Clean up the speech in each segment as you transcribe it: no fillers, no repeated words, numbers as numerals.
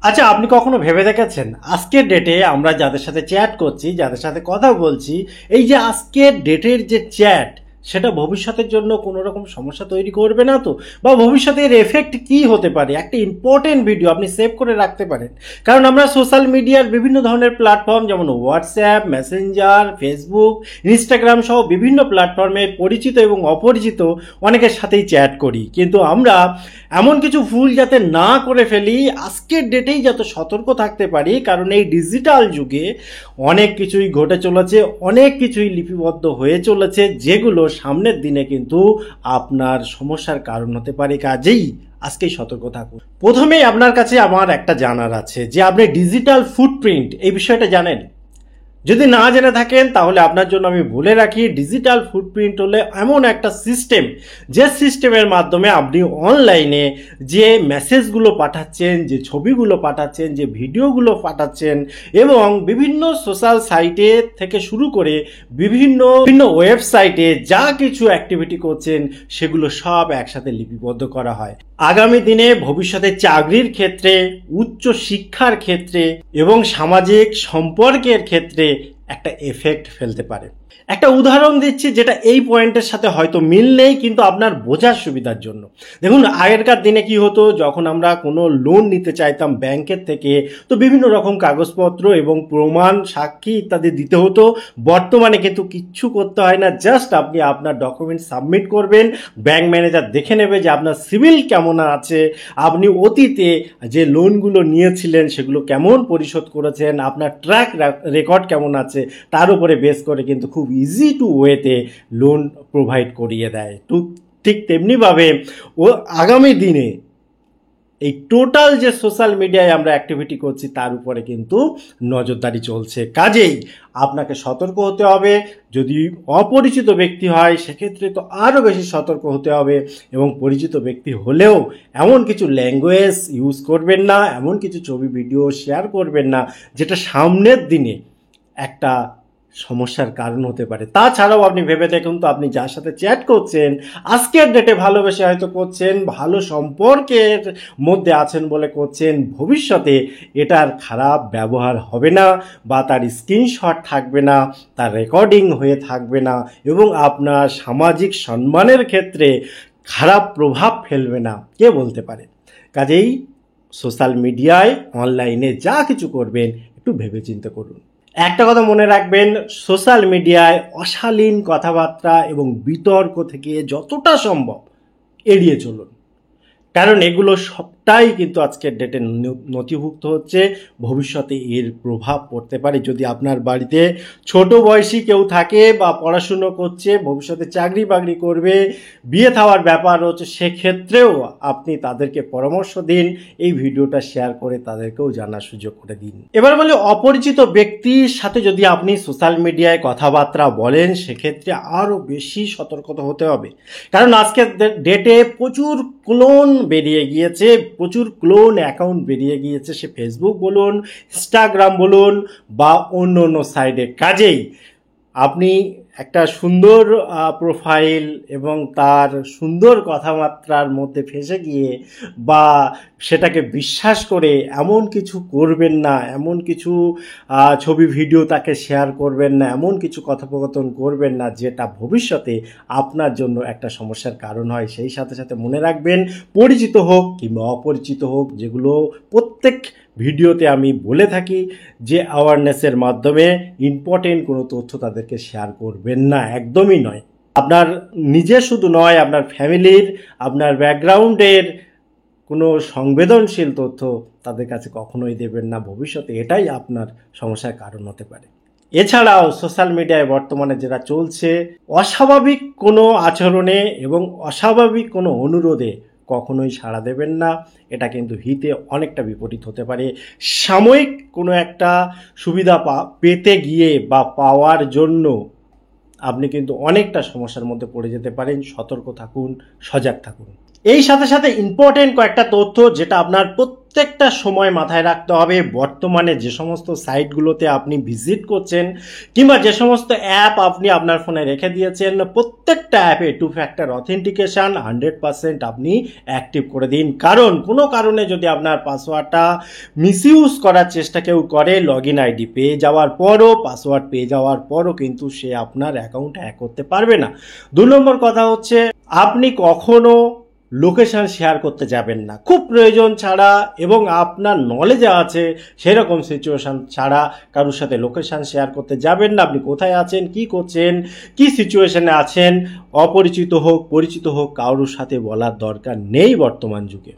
আচ্ছা, আপনি কখনো ভেবে দেখেছেন আজকের ডেটে আমরা যাদের সাথে চ্যাট করছি, যাদের সাথে কথা বলছি, এই যে আজকের ডেটের যে চ্যাট, সেটা ভবিষ্যতের জন্য কোনো রকম সমস্যা তৈরি করবে না তো? বা ভবিষ্যতের এফেক্ট কি হতে পারে? একটা ইম্পর্টেন্ট ভিডিও আপনি সেভ করে রাখতে পারেন। কারণ আমরা সোশ্যাল মিডিয়ার বিভিন্ন ধরনের প্ল্যাটফর্ম যেমন হোয়াটসঅ্যাপ, মেসেঞ্জার, ফেসবুক, ইনস্টাগ্রাম সহ বিভিন্ন প্ল্যাটফর্মে পরিচিত এবং অপরিচিত অনেকের সাথেই চ্যাট করি, কিন্তু আমরা এমন কিছু ভুল যাতে না করে ফেলি, আজকের ডেটেই যাতে সতর্ক থাকতে পারি। কারণ এই ডিজিটাল যুগে অনেক কিছুই ঘটে চলেছে, অনেক কিছুই লিপিবদ্ধ হয়ে চলেছে, যেগুলো সামনের দিনে কিন্তু আপনার সমস্যার কারণ হতে পারে। কাজেই আজকেই সতর্ক থাকুন। প্রথমেই আপনার কাছে আমার একটা জানার আছে যে আপনি ডিজিটাল ফুটপ্রিন্ট এই বিষয়টা জানেন? যদি না জেনে থাকেন তাহলে আপনার জন্য আমি বলে রাখি, ডিজিটাল ফুটপ্রিন্ট হলে এমন একটা সিস্টেম, যে সিস্টেমের মাধ্যমে আপনি অনলাইনে যে মেসেজগুলো পাঠাচ্ছেন, যে ছবিগুলো পাঠাচ্ছেন, যে ভিডিওগুলো পাঠাচ্ছেন এবং বিভিন্ন সোশ্যাল সাইটে থেকে শুরু করে বিভিন্ন বিভিন্ন ওয়েবসাইটে যা কিছু অ্যাক্টিভিটি করছেন সেগুলো সব একসাথে লিপিবদ্ধ করা হয়। আগামী দিনে ভবিষ্যতে চাকরির ক্ষেত্রে, উচ্চ শিক্ষার ক্ষেত্রে এবং সামাজিক সম্পর্কের ক্ষেত্রে একটা এফেক্ট ফেলতে পারে। একটা উদাহরণ দিচ্ছি যেটা এই পয়েন্টের সাথে হয়তো মিল নেই, কিন্তু আপনার বোঝার সুবিধার জন্য। দেখুন, আগেরকার দিনে কি হতো, যখন আমরা কোনো লোন নিতে চাইতাম ব্যাংকের থেকে, তো বিভিন্ন রকম কাগজপত্র এবং প্রমাণ, সাক্ষী ইত্যাদি দিতে হতো। বর্তমানে কিন্তু কিচ্ছু করতে হয় না, জাস্ট আপনি আপনার ডকুমেন্ট সাবমিট করবেন, ব্যাংক ম্যানেজার দেখে নেবে যে আপনার সিভিল কেমন আছে, আপনি অতীতে যে লোনগুলো নিয়েছিলেন সেগুলো কেমন পরিশোধ করেছেন, আপনার ট্র্যাক রেকর্ড কেমন আছে, তার উপরে বেস করে কিন্তু খুব ইজি টু ওয়েতে লোন প্রোভাইড করিয়ে দেয়। তো ঠিক তেমনিভাবে ও আগামী দিনে এই টোটাল যে সোশ্যাল মিডিয়ায় আমরা অ্যাক্টিভিটি করছি তার উপরে কিন্তু নজরদারি চলছে। কাজেই আপনাকে সতর্ক হতে হবে। যদি অপরিচিত ব্যক্তি হয় সেক্ষেত্রে তো আরও বেশি সতর্ক হতে হবে, এবং পরিচিত ব্যক্তি হলেও এমন কিছু ল্যাঙ্গুয়েজ ইউজ করবেন না, এমন কিছু ছবি ভিডিও শেয়ার করবেন না যেটা সামনের দিনে একটা সমস্যার কারণ হতে পারে। তাছাড়াও আপনি ভেবে দেখুন তো, আপনি যার সাথে চ্যাট করছেন, আজকের ডেটে ভালোবেসে হয়তো করছেন, ভালো সম্পর্কের মধ্যে আছেন বলে করছেন, ভবিষ্যতে এটার খারাপ ব্যবহার হবে না, বা তার স্ক্রিনশট থাকবে না, তার রেকর্ডিং হয়ে থাকবে না, এবং আপনার সামাজিক সম্মানের ক্ষেত্রে খারাপ প্রভাব ফেলবে না, কে বলতে পারে? কাজেই সোশ্যাল মিডিয়ায়, অনলাইনে যা কিছু করবেন একটু ভেবেচিন্তে করুন। একটা কথা মনে রাখবেন, সোশ্যাল মিডিয়ায় অশালীন কথাবার্তা এবং বিতর্ক থেকে যতটা সম্ভব এড়িয়ে চলুন। কারণ এগুলো সবটাই কিন্তু আজকের ডেটে নথিভুক্ত হচ্ছে, ভবিষ্যতে এর প্রভাব পড়তে পারে। যদি আপনার বাড়িতে ছোট বয়সী কেউ থাকে বা পড়াশুনো করছে, ভবিষ্যতে চাকরি বাকরি করবে, বিয়ে থাওয়ার ব্যাপার হচ্ছে, সেক্ষেত্রেও আপনি তাদেরকে পরামর্শ দিন, এই ভিডিওটা শেয়ার করে তাদেরকেও জানার সুযোগ করে দিন। এবার বলি, অপরিচিত ব্যক্তির সাথে যদি আপনি সোশ্যাল মিডিয়ায় কথাবার্তা বলেন সেক্ষেত্রে আরও বেশি সতর্কতা হতে হবে। কারণ আজকের ডেটে প্রচুর ক্লোন বেরিয়ে গিয়েছে, প্রচুর ক্লোন অ্যাকাউন্ট বেরিয়ে গিয়েছে, সে ফেসবুক বলুন, ইনস্টাগ্রাম বলুন বা অন্য অন্য সাইডে। কাজেই আপনি একটা সুন্দর প্রোফাইল এবং তার সুন্দর কথাবার্তার মধ্যে ফেঁসে গিয়ে বা সেটাকে বিশ্বাস করে এমন কিছু করবেন না, এমন কিছু ছবি ভিডিও তাকে শেয়ার করবেন না, এমন কিছু কথোপকথন করবেন না যেটা ভবিষ্যতে আপনার জন্য একটা সমস্যার কারণ হয়। সেই সাথে সাথে মনে রাখবেন, পরিচিত হোক কিংবা অপরিচিত হোক, যেগুলো প্রত্যেক ভিডিওতে আমি বলে থাকি, যে অ্যাওয়ারনেসের মাধ্যমে ইম্পর্টেন্ট কোনো তথ্য তাদেরকে শেয়ার করবেন না, একদমই নয়। আপনার নিজের শুধু নয়, আপনার ফ্যামিলির, আপনার ব্যাকগ্রাউন্ডের কোনো সংবেদনশীল তথ্য তাদের কাছে কখনোই দেবেন না। ভবিষ্যতে এটাই আপনার সমস্যার কারণ হতে পারে। এছাড়াও সোশ্যাল মিডিয়ায় বর্তমানে যেটা চলছে, অস্বাভাবিক কোনো আচরণে এবং অস্বাভাবিক কোনো অনুরোধে কখনোই সাড়া দেবেন না। এটা কিন্তু হিতে অনেকটা বিপরীত হতে পারে। সাময়িক কোনো একটা সুবিধা পেতে গিয়ে বা পাওয়ার জন্য আপনি কিন্তু অনেকটা সমস্যার মধ্যে পড়ে যেতে পারেন। সতর্ক থাকুন, সজাগ থাকুন। এই সাথে সাথে ইম্পর্টেন্ট কয়েকটা তথ্য যেটা আপনার প্রত্যেকটা সময় মাথায় রাখতে হবে। বর্তমানে যে সমস্ত সাইটগুলোতে আপনি ভিজিট করছেন কিংবা যে সমস্ত অ্যাপ আপনি আপনার ফোনে রেখে দিয়েছেন, প্রত্যেকটা অ্যাপে 2 ফ্যাক্টর অথেন্টিকেশন 100% আপনি অ্যাক্টিভ করে দিন। কারণ কোনো কারণে যদি আপনার পাসওয়ার্ডটা মিসইউজ করার চেষ্টা কেউ করে, লগ ইন আইডি পেয়ে যাওয়ার পরও, পাসওয়ার্ড পেয়ে যাওয়ার পরও কিন্তু সে আপনার অ্যাকাউন্ট হ্যাক করতে পারবে না। 2 নম্বর কথা হচ্ছে, আপনি কখনো লোকেশন শেয়ার করতে যাবেন না খুব প্রয়োজন ছাড়া, এবং আপনার নলেজে আছে সেরকম সিচুয়েশন ছাড়া কারোর সাথে লোকেশন শেয়ার করতে যাবেন না। আপনি কোথায় আছেন, কি করছেন, কি সিচুয়েশনে আছেন, অপরিচিত হোক পরিচিত হোক, কারোর সাথে বলার দরকার নেই বর্তমান যুগে।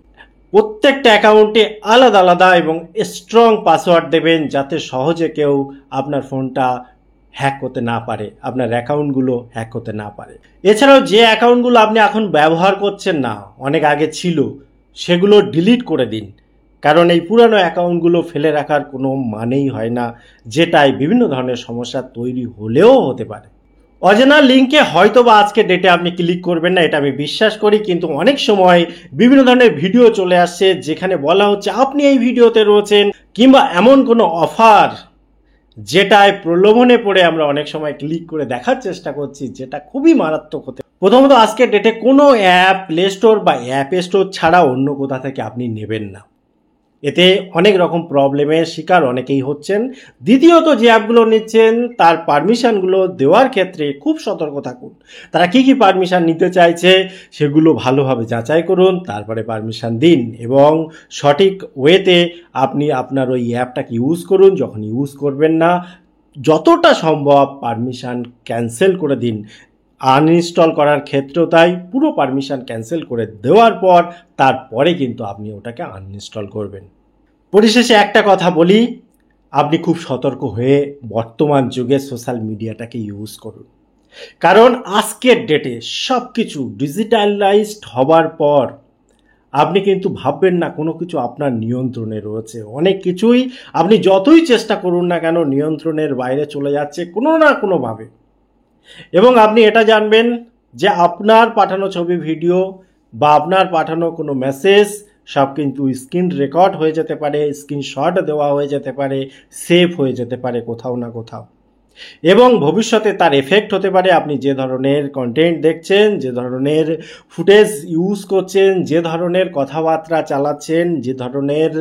প্রত্যেকটা অ্যাকাউন্টে আলাদা আলাদা এবং স্ট্রং পাসওয়ার্ড দেবেন, যাতে সহজে কেউ আপনার ফোনটা হ্যাক করতে না পারে, আপনার অ্যাকাউন্টগুলো হ্যাক করতে না পারে। এছাড়াও যে অ্যাকাউন্টগুলো আপনি এখন ব্যবহার করছেন না, অনেক আগে ছিল, সেগুলো ডিলিট করে দিন। কারণ এই পুরানো অ্যাকাউন্টগুলো ফেলে রাখার কোনো মানেই হয় না, যেটাই বিভিন্ন ধরনের সমস্যা তৈরি হলেও হতে পারে। অজানা লিঙ্কে হয়তো বা আজকে ডেটে আপনি ক্লিক করবেন না, এটা আমি বিশ্বাস করি, কিন্তু অনেক সময় বিভিন্ন ধরনের ভিডিও চলে আসছে যেখানে বলা হচ্ছে আপনি এই ভিডিওতে রয়েছেন, কিংবা এমন কোনো অফার যেটায় প্রলোভনে পড়ে আমরা অনেক সময় ক্লিক করে দেখার চেষ্টা করছি, যেটা খুবই মারাত্মক হতে। প্রথমত আজকের ডেটে কোনো অ্যাপ প্লে স্টোর বা অ্যাপ স্টোর ছাড়া অন্য কোথা থেকে আপনি নেবেন না, এতে অনেক রকম প্রবলেমের শিকার অনেকেই হচ্ছেন। দ্বিতীয়ত, যে অ্যাপগুলো নিচ্ছেন তার পারমিশনগুলো দেওয়ার ক্ষেত্রে খুব সতর্ক থাকুন। তারা কি কি পারমিশন নিতে চাইছে সেগুলো ভালোভাবে যাচাই করুন, তারপরে পারমিশন দিন, এবং সঠিক ওয়েতে আপনি আপনার ওই অ্যাপটাকে ইউজ করুন। যখন ইউজ করবেন না, যতটা সম্ভব পারমিশন ক্যান্সেল করে দিন। আনইনস্টল করার ক্ষেত্রেও তাই, পুরো পারমিশন ক্যান্সেল করে দেওয়ার পর তারপরে কিন্তু আপনি ওটাকে আনইনস্টল করবেন। পরিশেষে একটা কথা বলি, আপনি খুব সতর্ক হয়ে বর্তমান যুগে সোশ্যাল মিডিয়াটাকে ইউজ করুন। কারণ আজকের ডেটে সব কিছু ডিজিটালাইজড হবার পর আপনি কিন্তু ভাববেন না কোনো কিছু আপনার নিয়ন্ত্রণে রয়েছে। অনেক কিছুই আপনি যতই চেষ্টা করুন না কেন নিয়ন্ত্রণের বাইরে চলে যাচ্ছে কোনো না কোনোভাবে। এবং আপনি এটা জানবেন যে আপনার পাঠানো ছবি, ভিডিও বা আপনার পাঠানো কোনো মেসেজ সব কিন্তু স্ক্রিন রেকর্ড হয়ে যেতে পারে, স্ক্রিনশট দেওয়া হয়ে যেতে পারে, সেভ হয়ে যেতে পারে কোথাও না কোথাও, এবং ভবিষ্যতে তার এফেক্ট হতে পারে। আপনি যে ধরনের কন্টেন্ট দেখছেন, যে ধরনের ফুটেজ ইউজ করছেন, যে ধরনের কথাবার্তা চালাচ্ছেন, যে ধরনের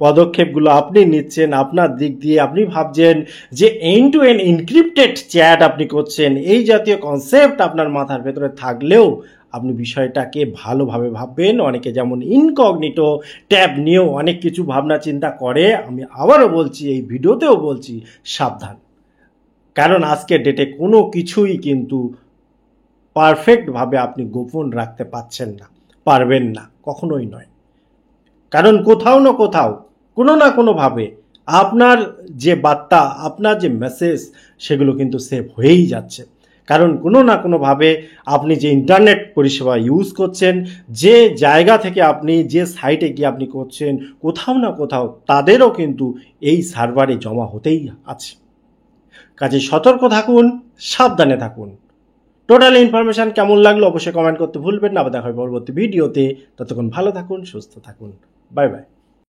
পদক্ষেপগুলো আপনি নিচ্ছেন, আপনার দিক দিয়ে আপনি ভাবছেন যে end to end encrypted chat আপনি করছেন, এই জাতীয় কনসেপ্ট আপনার মাথার ভেতরে থাকলেও আপনি বিষয়টাকে ভালোভাবে ভাববেন। অনেকে যেমন ইনকগনিটো ট্যাব নিয়েও অনেক কিছু ভাবনা চিন্তা করে। আমি আবারও বলছি, এই ভিডিওতেও বলছি, সাবধান। কারণ আজকের ডেটে কোনো কিছুই কিন্তু পারফেক্টভাবে আপনি গোপন রাখতে পারছেন না, পারবেন না, কখনোই নয়। কারণ কোথাও না কোথাও কোনো না কোনোভাবে আপনার যে বার্তা, আপনার যে মেসেজ, সেগুলো কিন্তু সেভ হয়েই যাচ্ছে। কারণ কোনো না কোনোভাবে আপনি যে ইন্টারনেট পরিষেবা ইউজ করছেন, যে জায়গা থেকে আপনি যে সাইটে গিয়ে আপনি করছেন, কোথাও না কোথাও তাদেরও কিন্তু এই সার্ভারে জমা হতেই আছে। কাজে সতর্ক থাকুন, সাবধানে থাকুন। টোটাল ইনফরমেশন কেমন লাগলো অবশ্যই কমেন্ট করতে ভুলবেন না। আবার দেখা হবে পরবর্তী ভিডিওতে। ততক্ষণ ভালো থাকুন, সুস্থ থাকুন। Bye bye.